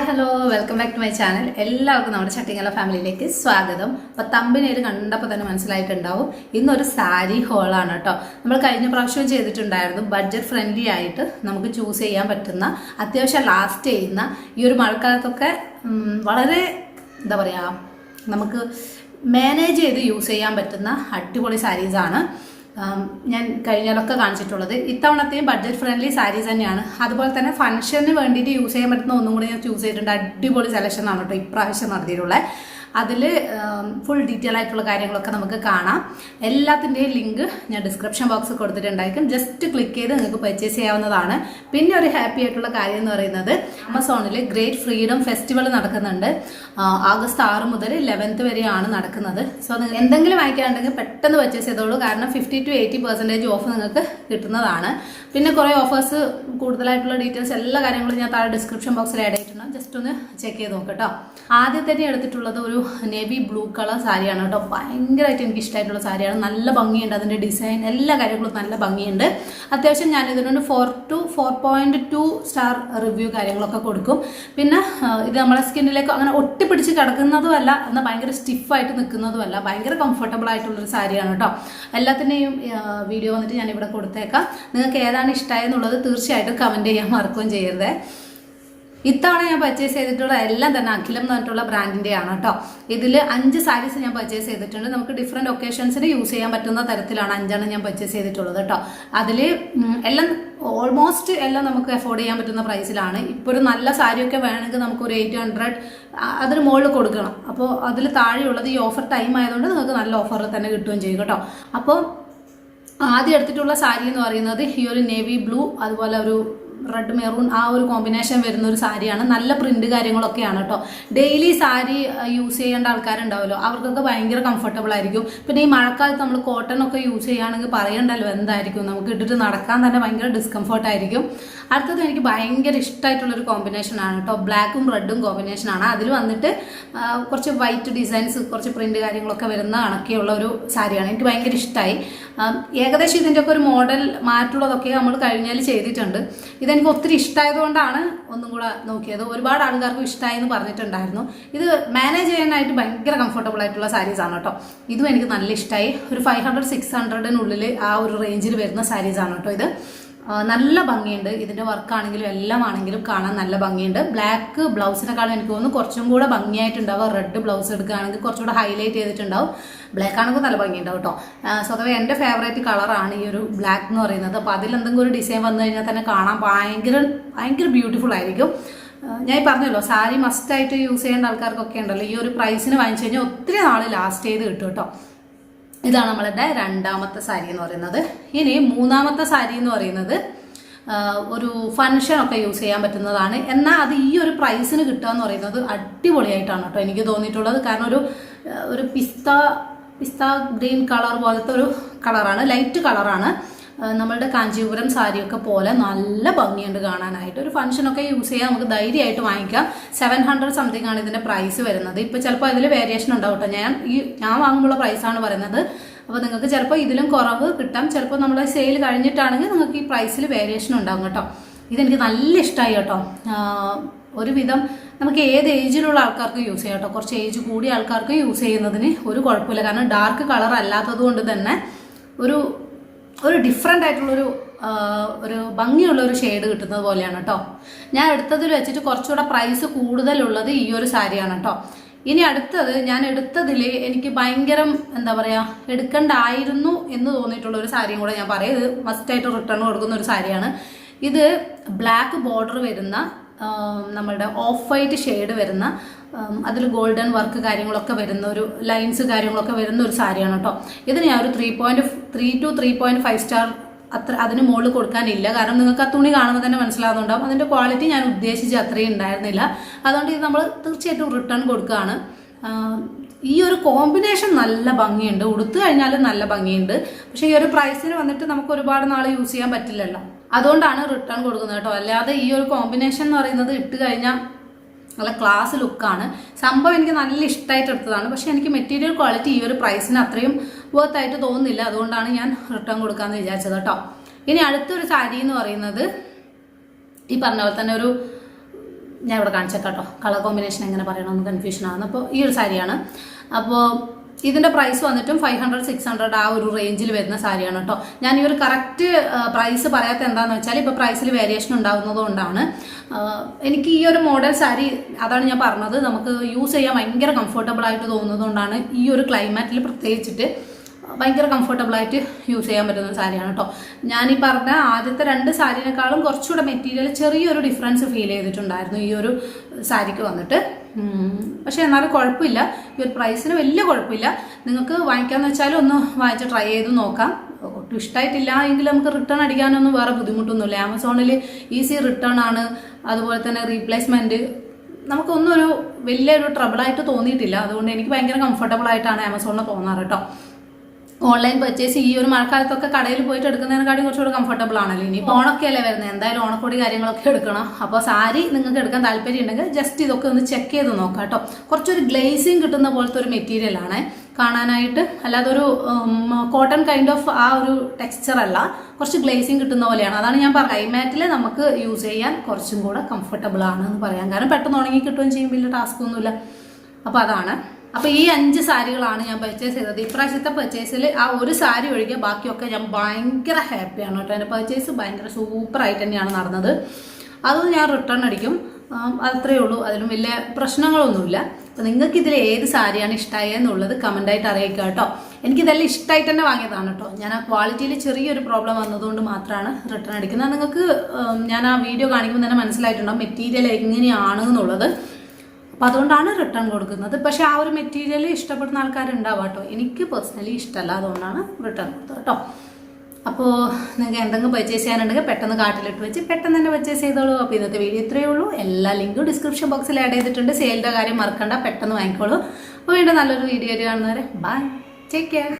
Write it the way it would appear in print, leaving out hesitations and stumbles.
Hello welcome back to my channel. എല്ലാവർക്കും നമ്മുടെ ചട്ടിങ്ങല ഫാമിലിയിലേക്ക് സ്വാഗതം. അപ്പോൾ തമ്പിനേര് കണ്ടപ്പോൾ തന്നെ മനസ്സിലായിട്ടുണ്ടാവും ഇന്നൊരു സാരി ഹോളാണ് കേട്ടോ. നമ്മൾ കഴിഞ്ഞ പ്രാവശ്യം ചെയ്തിട്ടുണ്ടായിരുന്നു. ബഡ്ജറ്റ് ഫ്രണ്ട്ലി ആയിട്ട് നമുക്ക് ചൂസ് ചെയ്യാൻ പറ്റുന്ന, അത്യാവശ്യം ലാസ്റ്റ് ചെയ്യുന്ന, ഈ ഒരു മഴക്കാലത്തൊക്കെ വളരെ എന്താ പറയുക, നമുക്ക് മാനേജ് ചെയ്ത് യൂസ് ചെയ്യാൻ പറ്റുന്ന അടിപൊളി സാരീസാണ് ഞാൻ കഴിഞ്ഞാലൊക്കെ കാണിച്ചിട്ടുള്ളത്. ഇത്തവണത്തെയും ബഡ്ജറ്റ് ഫ്രണ്ട്ലി സാരീസ് തന്നെയാണ്. അതുപോലെ തന്നെ ഫംഗ്ഷന് വേണ്ടിയിട്ട് യൂസ് ചെയ്യാൻ പറ്റുന്ന ഒന്നും കൂടി ഞാൻ ചൂസ് ചെയ്തിട്ടുണ്ട്. അടിപൊളി സെലക്ഷൻ ആണ് കേട്ടോ ഇപ്രാവശ്യം നടത്തിയിട്ടുള്ളത്. അതിൽ ഫുൾ ഡീറ്റെയിൽ ആയിട്ടുള്ള കാര്യങ്ങളൊക്കെ നമുക്ക് കാണാം. എല്ലാത്തിൻ്റെയും ലിങ്ക് ഞാൻ ഡിസ്ക്രിപ്ഷൻ ബോക്സിൽ കൊടുത്തിട്ടുണ്ടായിരിക്കും. ജസ്റ്റ് ക്ലിക്ക് ചെയ്ത് നിങ്ങൾക്ക് പർച്ചേസ് ചെയ്യാവുന്നതാണ്. പിന്നെ ഒരു ഹാപ്പി ആയിട്ടുള്ള കാര്യം എന്ന് പറയുന്നത്, ആമസോണിൽ ഗ്രേറ്റ് ഫ്രീഡം ഫെസ്റ്റിവൽ നടക്കുന്നുണ്ട്. ഓഗസ്റ്റ് 6 മുതൽ 11 വരെയാണ് നടക്കുന്നത്. സോ നിങ്ങൾ എന്തെങ്കിലും വാങ്ങിക്കാനുണ്ടെങ്കിൽ പെട്ടെന്ന് പർച്ചേസ് ചെയ്തോളൂ. കാരണം 50 to 80% ഓഫ് നിങ്ങൾക്ക് കിട്ടുന്നതാണ്. പിന്നെ കുറേ ഓഫേഴ്സ്, കൂടുതലായിട്ടുള്ള ഡീറ്റെയിൽസ്, എല്ലാ കാര്യങ്ങളും ഞാൻ താഴെ ഡിസ്ക്രിപ്ഷൻ ബോക്സിൽ ആഡ് ചെയ്തിട്ടുണ്ട്. ജസ്റ്റ് ഒന്ന് ചെക്ക് ചെയ്ത് നോക്കട്ടോ. ആദ്യം തന്നെ എടുത്തിട്ടുള്ളത് ഒരു നേവി ബ്ലൂ കളർ സാരിയാണ് കേട്ടോ. ഭയങ്കരമായിട്ട് എനിക്ക് ഇഷ്ടമായിട്ടുള്ള സാരിയാണ്. നല്ല ഭംഗിയുണ്ട്, അതിൻ്റെ ഡിസൈൻ എല്ലാ കാര്യങ്ങളും നല്ല ഭംഗിയുണ്ട്. അത്യാവശ്യം ഞാൻ ഇതിനൊരു 4 to 4.2 സ്റ്റാർ റിവ്യൂ കാര്യങ്ങളൊക്കെ കൊടുക്കും. പിന്നെ ഇത് നമ്മളെ സ്കിന്നിലേക്ക് അങ്ങനെ ഒട്ടിപ്പിടിച്ച് കിടക്കുന്നതുമല്ല, എന്നാൽ ഭയങ്കര സ്റ്റിഫായിട്ട് നിൽക്കുന്നതുമല്ല, ഭയങ്കര കംഫർട്ടബിൾ ആയിട്ടുള്ളൊരു സാരിയാണ് കേട്ടോ. എല്ലാത്തിൻ്റെയും വീഡിയോ വന്നിട്ട് ഞാൻ ഇവിടെ കൊടുത്തേക്കാം. നിങ്ങൾക്ക് ഏതാണ് ഇഷ്ടമായെന്നുള്ളത് തീർച്ചയായിട്ടും കമൻറ്റ് ചെയ്യാൻ മറക്കുകയും ചെയ്യരുത്. ഇത്തവണ ഞാൻ പർച്ചേസ് ചെയ്തിട്ടുള്ള എല്ലാം തന്നെ അഖിലം എന്ന് പറഞ്ഞിട്ടുള്ള ബ്രാൻഡിൻ്റെ ആണ് കേട്ടോ. ഇതിൽ 5 സാരീസ് ഞാൻ പർച്ചേസ് ചെയ്തിട്ടുണ്ട്. നമുക്ക് ഡിഫറെൻറ്റ് ഒക്കേഷൻസിന് യൂസ് ചെയ്യാൻ പറ്റുന്ന തരത്തിലാണ് 5 ഞാൻ പർച്ചേസ് ചെയ്തിട്ടുള്ളത് കേട്ടോ. അതിൽ എല്ലാം ഓൾമോസ്റ്റ് എല്ലാം നമുക്ക് അഫോർഡ് ചെയ്യാൻ പറ്റുന്ന പ്രൈസിലാണ്. ഇപ്പോൾ ഒരു നല്ല സാരിയൊക്കെ വേണമെങ്കിൽ നമുക്കൊരു 800 അതിന് മുകളിൽ കൊടുക്കണം. അപ്പോൾ അതിൽ താഴെയുള്ളത് ഈ ഓഫർ ടൈം ആയതുകൊണ്ട് നിങ്ങൾക്ക് നല്ല ഓഫറിൽ തന്നെ കിട്ടുകയും ചെയ്യും കേട്ടോ. അപ്പോൾ ആദ്യം എടുത്തിട്ടുള്ള സാരി എന്ന് പറയുന്നത് ഈ ഒരു നേവി ബ്ലൂ, അതുപോലെ ഒരു റെഡ് മെറൂൺ, ആ ഒരു കോമ്പിനേഷൻ വരുന്ന ഒരു സാരിയാണ്. നല്ല പ്രിന്റ് കാര്യങ്ങളൊക്കെയാണ് കേട്ടോ. ഡെയിലി സാരി യൂസ് ചെയ്യേണ്ട ആൾക്കാരുണ്ടാവുമല്ലോ, അവർക്കൊക്കെ ഭയങ്കര കംഫർട്ടബിൾ ആയിരിക്കും. പിന്നെ ഈ മഴക്കാലത്ത് നമ്മൾ കോട്ടൺ ഒക്കെ യൂസ് ചെയ്യുകയാണെങ്കിൽ പറയണ്ടല്ലോ എന്തായിരിക്കും, നമുക്ക് ഇട്ടിട്ട് നടക്കാൻ തന്നെ ഭയങ്കര ഡിസ്കംഫർട്ട് ആയിരിക്കും. അടുത്തത് എനിക്ക് ഭയങ്കര ഇഷ്ടമായിട്ടുള്ളൊരു കോമ്പിനേഷനാണ് കേട്ടോ. ബ്ലാക്കും റെഡും കോമ്പിനേഷനാണ്. അതിൽ വന്നിട്ട് കുറച്ച് വൈറ്റ് ഡിസൈൻസ്, കുറച്ച് പ്രിന്റ് കാര്യങ്ങളൊക്കെ വരുന്ന കണക്കെയുള്ള ഒരു സാരിയാണ്. എനിക്ക് ഭയങ്കര ഇഷ്ടമായി. ഏകദേശം ഇതിൻ്റെയൊക്കെ ഒരു മോഡൽ മാറ്റുള്ളതൊക്കെ നമ്മൾ കഴിഞ്ഞാൽ ചെയ്തിട്ടുണ്ട്. ഇതെനിക്ക് ഒത്തിരി ഇഷ്ടമായതുകൊണ്ടാണ് ഒന്നും കൂടെ നോക്കിയത്. ഒരുപാട് ആൾക്കാർക്കും ഇഷ്ടമായി എന്ന് പറഞ്ഞിട്ടുണ്ടായിരുന്നു. ഇത് മാനേജ് ചെയ്യാനായിട്ട് ഭയങ്കര കംഫർട്ടബിൾ ആയിട്ടുള്ള സാരീസാണ് കേട്ടോ. ഇതും എനിക്ക് നല്ല ഇഷ്ടമായി. ഒരു 500-600 ആ ഒരു റേഞ്ചിൽ വരുന്ന സാരീസാണ് കേട്ടോ. ഇത് നല്ല ഭംഗിയുണ്ട്. ഇതിൻ്റെ വർക്കാണെങ്കിലും എല്ലാം ആണെങ്കിലും കാണാൻ നല്ല ഭംഗിയുണ്ട്. ബ്ലാക്ക് ബ്ലൗസിനെക്കാളും എനിക്ക് തോന്നുന്നു കുറച്ചും കൂടെ ഭംഗിയായിട്ടുണ്ടാവും. റെഡ് ബ്ലൗസ് എടുക്കുകയാണെങ്കിൽ കുറച്ചുകൂടെ ഹൈലൈറ്റ് ചെയ്തിട്ടുണ്ടാവും. ബ്ലാക്ക് ആണെങ്കിൽ നല്ല ഭംഗിയുണ്ടാവും കേട്ടോ. സ്വതവേ എൻ്റെ ഫേവറേറ്റ് കളറാണ് ഈ ഒരു ബ്ലാക്ക് എന്ന് പറയുന്നത്. അപ്പോൾ അതിലെന്തെങ്കിലും ഒരു ഡിസൈൻ വന്നു കഴിഞ്ഞാൽ തന്നെ കാണാൻ ഭയങ്കര ബ്യൂട്ടിഫുൾ ആയിരിക്കും. ഞാൻ പറഞ്ഞല്ലോ, സാരി മസ്റ്റായിട്ട് യൂസ് ചെയ്യേണ്ട ആൾക്കാർക്കൊക്കെ ഉണ്ടല്ലോ, ഈ ഒരു പ്രൈസിന് വാങ്ങിച്ചു കഴിഞ്ഞാൽ ഒത്തിരി നാൾ ലാസ്റ്റ് ചെയ്ത് കിട്ടും കേട്ടോ. ഇതാണ് നമ്മളുടെ രണ്ടാമത്തെ സാരി എന്ന് പറയുന്നത്. ഇനി മൂന്നാമത്തെ സാരി എന്ന് പറയുന്നത് ഒരു ഫംഗ്ഷനൊക്കെ യൂസ് ചെയ്യാൻ പറ്റുന്നതാണ്. എന്നാൽ അത് ഈ ഒരു പ്രൈസിന് കിട്ടുക എന്ന് പറയുന്നത് അടിപൊളിയായിട്ടാണ് കേട്ടോ എനിക്ക് തോന്നിയിട്ടുള്ളത്. കാരണം ഒരു പിസ്ത ഗ്രീൻ കളർ പോലത്തെ ഒരു കളറാണ്, ലൈറ്റ് കളറാണ്. നമ്മളുടെ കാഞ്ചീപുരം സാരിയൊക്കെ പോലെ നല്ല ഭംഗിയുണ്ട് കാണാനായിട്ട്. ഒരു ഫംഗ്ഷനൊക്കെ യൂസ് ചെയ്യാൻ നമുക്ക് ധൈര്യമായിട്ട് വാങ്ങിക്കാം. 700 സംതിങ് ആണ് ഇതിൻ്റെ പ്രൈസ് വരുന്നത്. ഇപ്പോൾ ചിലപ്പോൾ അതിൽ വേരിയേഷൻ ഉണ്ടാവും കേട്ടോ. ഞാൻ വാങ്ങുമ്പോഴുള്ള പ്രൈസാണ് പറയുന്നത്. അപ്പോൾ നിങ്ങൾക്ക് ചിലപ്പോൾ ഇതിലും കുറവ് കിട്ടാം. ചിലപ്പോൾ നമ്മുടെ സെയിൽ കഴിഞ്ഞിട്ടാണെങ്കിൽ നിങ്ങൾക്ക് ഈ പ്രൈസിൽ വേരിയേഷൻ ഉണ്ടാകും കേട്ടോ. ഇതെനിക്ക് നല്ല ഇഷ്ടമായി കേട്ടോ. ഒരുവിധം നമുക്ക് ഏത് ഏജിലുള്ള ആൾക്കാർക്ക് യൂസ് ചെയ്യാം കേട്ടോ. കുറച്ച് ഏജ് കൂടിയ ആൾക്കാർക്ക് യൂസ് ചെയ്യുന്നതിന് ഒരു കുഴപ്പമില്ല. കാരണം ഡാർക്ക് കളർ അല്ലാത്തത് കൊണ്ട് തന്നെ ഒരു ഡിഫറെൻ്റ് ആയിട്ടുള്ളൊരു ഭംഗിയുള്ളൊരു ഷെയ്ഡ് കിട്ടുന്നത് പോലെയാണ് കേട്ടോ. ഞാൻ എടുത്തതിൽ വെച്ചിട്ട് കുറച്ചുകൂടെ പ്രൈസ് കൂടുതലുള്ളത് ഈ ഒരു സാരിയാണ് കേട്ടോ. ഇനി അടുത്തത് ഞാൻ എടുത്തതിൽ എനിക്ക് ഭയങ്കര എന്താ പറയുക, എടുക്കണ്ടായിരുന്നു എന്ന് തോന്നിയിട്ടുള്ള ഒരു സാരിയും കൂടെ ഞാൻ പറയും. ഇത് മസ്റ്റായിട്ട് റിട്ടേൺ കൊടുക്കുന്ന ഒരു സാരിയാണ്. ഇത് ബ്ലാക്ക് ബോർഡർ വരുന്ന, നമ്മളുടെ ഓഫ് വൈറ്റ് ഷെയ്ഡ് വരുന്ന, അതിൽ ഗോൾഡൻ വർക്ക് കാര്യങ്ങളൊക്കെ വരുന്ന ഒരു ലൈൻസ് കാര്യങ്ങളൊക്കെ വരുന്ന ഒരു സാരിയാണ് കേട്ടോ. ഇതിന് ഞാൻ ഒരു 3.3 to 3.5 സ്റ്റാർ അതിന് മുകളിൽ കൊടുക്കാനില്ല. കാരണം നിങ്ങൾക്ക് ആ തുണി കാണുമ്പോൾ തന്നെ മനസ്സിലാകുന്നുണ്ടാവും അതിൻ്റെ ക്വാളിറ്റി ഞാൻ ഉദ്ദേശിച്ച അത്രയും ഉണ്ടായിരുന്നില്ല. അതുകൊണ്ട് ഇത് നമ്മൾ തീർച്ചയായിട്ടും റിട്ടേൺ കൊടുക്കുകയാണ്. ഈ ഒരു കോമ്പിനേഷൻ നല്ല ഭംഗിയുണ്ട്, ഉടുത്തു കഴിഞ്ഞാലും നല്ല ഭംഗിയുണ്ട്. പക്ഷേ ഈ ഒരു പ്രൈസിന് വന്നിട്ട് നമുക്ക് ഒരുപാട് നാൾ യൂസ് ചെയ്യാൻ പറ്റില്ലല്ലോ, അതുകൊണ്ടാണ് റിട്ടേൺ കൊടുക്കുന്നത് കേട്ടോ. അല്ലാതെ ഈ ഒരു കോമ്പിനേഷൻ എന്ന് പറയുന്നത് ഇട്ട് കഴിഞ്ഞാൽ നല്ല ക്ലാസ് ലുക്കാണ്. സംഭവം എനിക്ക് നല്ല ഇഷ്ടമായിട്ട് എടുത്തതാണ്. പക്ഷേ എനിക്ക് മെറ്റീരിയൽ ക്വാളിറ്റി ഈ ഒരു പ്രൈസിന് അത്രയും വർത്തായിട്ട് തോന്നുന്നില്ല. അതുകൊണ്ടാണ് ഞാൻ റിട്ടേൺ കൊടുക്കാമെന്ന് വിചാരിച്ചത് കേട്ടോ. ഇനി അടുത്തൊരു സാരി എന്ന് പറയുന്നത് ഈ പറഞ്ഞ പോലെ തന്നെ ഒരു ഞാൻ ഇവിടെ കാണിച്ചേക്കാം കേട്ടോ. കളർ കോമ്പിനേഷൻ എങ്ങനെ പറയണമെന്ന് കൺഫ്യൂഷൻ ആണ്. അപ്പോൾ ഈ ഒരു സാരിയാണ്. അപ്പോൾ ഇതിൻ്റെ പ്രൈസ് വന്നിട്ടും 500-600 ആ ഒരു റേഞ്ചിൽ വരുന്ന സാരിയാണ് കേട്ടോ. ഞാൻ ഈ ഒരു കറക്റ്റ് പ്രൈസ് പറയാത്ത എന്താണെന്ന് വെച്ചാൽ ഇപ്പോൾ പ്രൈസിൽ വേരിയേഷൻ ഉണ്ടാകുന്നത് കൊണ്ടാണ്. എനിക്ക് ഈ ഒരു മോഡൽ സാരി, അതാണ് ഞാൻ പറഞ്ഞത്, നമുക്ക് യൂസ് ചെയ്യാൻ ഭയങ്കര കംഫർട്ടബിൾ ആയിട്ട് തോന്നുന്നത് കൊണ്ടാണ് ഈ ഒരു ക്ലൈമാറ്റിൽ പ്രത്യേകിച്ചിട്ട് ഭയങ്കര കംഫർട്ടബിളായിട്ട് യൂസ് ചെയ്യാൻ പറ്റുന്ന സാരിയാണ് കേട്ടോ. ഞാനീ പറഞ്ഞ ആദ്യത്തെ 2 സാരിനേക്കാളും കുറച്ചുകൂടെ മെറ്റീരിയൽ ചെറിയൊരു ഡിഫറൻസ് ഫീൽ ചെയ്തിട്ടുണ്ടായിരുന്നു ഈ ഒരു സാരിക്ക് വന്നിട്ട്. പക്ഷെ എന്നാലും കുഴപ്പമില്ല, ഈ ഒരു പ്രൈസിന് വലിയ കുഴപ്പമില്ല. നിങ്ങൾക്ക് വാങ്ങിക്കാമെന്ന് വെച്ചാലും ഒന്ന് വാങ്ങിച്ച് ട്രൈ ചെയ്ത് നോക്കാം. ഒട്ടും ഇഷ്ടമായിട്ടില്ല എങ്കിൽ നമുക്ക് റിട്ടേൺ അടിക്കാനൊന്നും വേറെ ബുദ്ധിമുട്ടൊന്നുമില്ല. ആമസോണിൽ ഈസി റിട്ടേൺ ആണ്. അതുപോലെ തന്നെ റീപ്ലേസ്മെൻറ്റ് നമുക്കൊന്നും ഒരു വലിയൊരു ട്രബിളായിട്ട് തോന്നിയിട്ടില്ല. അതുകൊണ്ട് എനിക്ക് ഭയങ്കര കംഫർട്ടബിൾ ആയിട്ടാണ് ആമസോണിൽ തോന്നാറ് കേട്ടോ. ഓൺലൈൻ പർച്ചേസ് ഈ ഒരു മഴക്കാലത്തൊക്കെ കടയിൽ പോയിട്ട് എടുക്കുന്നതിനെക്കാളും കുറച്ചുകൂടി കംഫർട്ടബിൾ ആണല്ലോ. ഇനി ഇപ്പോൾ ഓണൊക്കെയല്ലേ വരുന്നത്, എന്തായാലും ഓണക്കോടി കാര്യങ്ങളൊക്കെ എടുക്കണം. അപ്പോൾ സാരി നിങ്ങൾക്ക് എടുക്കാൻ താല്പര്യം ഉണ്ടെങ്കിൽ ജസ്റ്റ് ഇതൊക്കെ ഒന്ന് ചെക്ക് ചെയ്ത് നോക്കാം കേട്ടോ. കുറച്ചൊരു ഗ്ലേസിങ് കിട്ടുന്ന പോലത്തെ ഒരു മെറ്റീരിയലാണ് കാണാനായിട്ട്, അല്ലാതെ ഒരു കോട്ടൺ കൈൻഡ് ഓഫ് ആ ഒരു ടെക്സ്ചർ അല്ല, കുറച്ച് ഗ്ലേസിങ് കിട്ടുന്ന പോലെയാണ്. അതാണ് ഞാൻ പറഞ്ഞത്, ക്ലൈമാറ്റിൽ നമുക്ക് യൂസ് ചെയ്യാൻ കുറച്ചും കൂടെ കംഫർട്ടബിൾ ആണ് എന്ന് പറയാൻ കാരണം പെട്ടെന്ന് ഉണങ്ങി കിട്ടുകയും ചെയ്യും, വലിയ ടാസ്ക് ഒന്നുമില്ല. അപ്പോൾ അതാണ്. അപ്പോൾ ഈ 5 സാരികളാണ് ഞാൻ പർച്ചേസ് ചെയ്തത്. ഇപ്രാവശ്യത്തെ പർച്ചേസിൽ ആ ഒരു സാരി ഒഴികെ ബാക്കിയൊക്കെ ഞാൻ ഭയങ്കര ഹാപ്പിയാണ് കേട്ടോ. എൻ്റെ പർച്ചേസ് ഭയങ്കര സൂപ്പറായിട്ട് തന്നെയാണ് നടന്നത്. അതൊന്നും ഞാൻ റിട്ടേൺ അടിക്കും, അത്രയേ ഉള്ളൂ. അതിലും വലിയ പ്രശ്നങ്ങളൊന്നുമില്ല. അപ്പോൾ നിങ്ങൾക്ക് ഇതിൽ ഏത് സാരിയാണ് ഇഷ്ടമായെന്നുള്ളത് കമൻ്റായിട്ട് അറിയിക്കുക കേട്ടോ. എനിക്കിതെല്ലാം ഇഷ്ടമായിട്ട് തന്നെ വാങ്ങിയതാണ് കേട്ടോ. ഞാൻ ആ ക്വാളിറ്റിയിൽ ചെറിയൊരു പ്രോബ്ലം വന്നതുകൊണ്ട് മാത്രമാണ് റിട്ടേൺ അടിക്കുന്നത്. നിങ്ങൾക്ക് ഞാൻ ആ വീഡിയോ കാണിക്കുമ്പോൾ തന്നെ മനസ്സിലായിട്ടുണ്ടാവും മെറ്റീരിയൽ എങ്ങനെയാണ് എന്നുള്ളത്. അപ്പോൾ അതുകൊണ്ടാണ് റിട്ടേൺ കൊടുക്കുന്നത്. പക്ഷേ ആ ഒരു മെറ്റീരിയൽ ഇഷ്ടപ്പെടുന്ന ആൾക്കാരുണ്ടാവും കേട്ടോ. എനിക്ക് പേഴ്സണലി ഇഷ്ടമല്ല, അതുകൊണ്ടാണ് റിട്ടേൺ കൊടുത്തത് കേട്ടോ. അപ്പോൾ നിങ്ങൾക്ക് എന്തെങ്കിലും പർച്ചേസ് ചെയ്യാനുണ്ടെങ്കിൽ പെട്ടെന്ന് കാർട്ടിലിട്ട് വെച്ച് പെട്ടെന്ന് തന്നെ പർച്ചേസ് ചെയ്തോളൂ. അപ്പോൾ ഇന്നത്തെ വീഡിയോ ഇത്രയേ ഉള്ളൂ. എല്ലാ ലിങ്കും ഡിസ്ക്രിപ്ഷൻ ബോക്സിൽ ആഡ് ചെയ്തിട്ടുണ്ട്. സെയിലിൻ്റെ കാര്യം മറക്കണ്ട, പെട്ടെന്ന് വാങ്ങിക്കോളൂ. അപ്പോൾ വീണ്ടും നല്ലൊരു വീഡിയോ കാണുന്നവരെ ബൈ, ടേക്ക് കെയർ.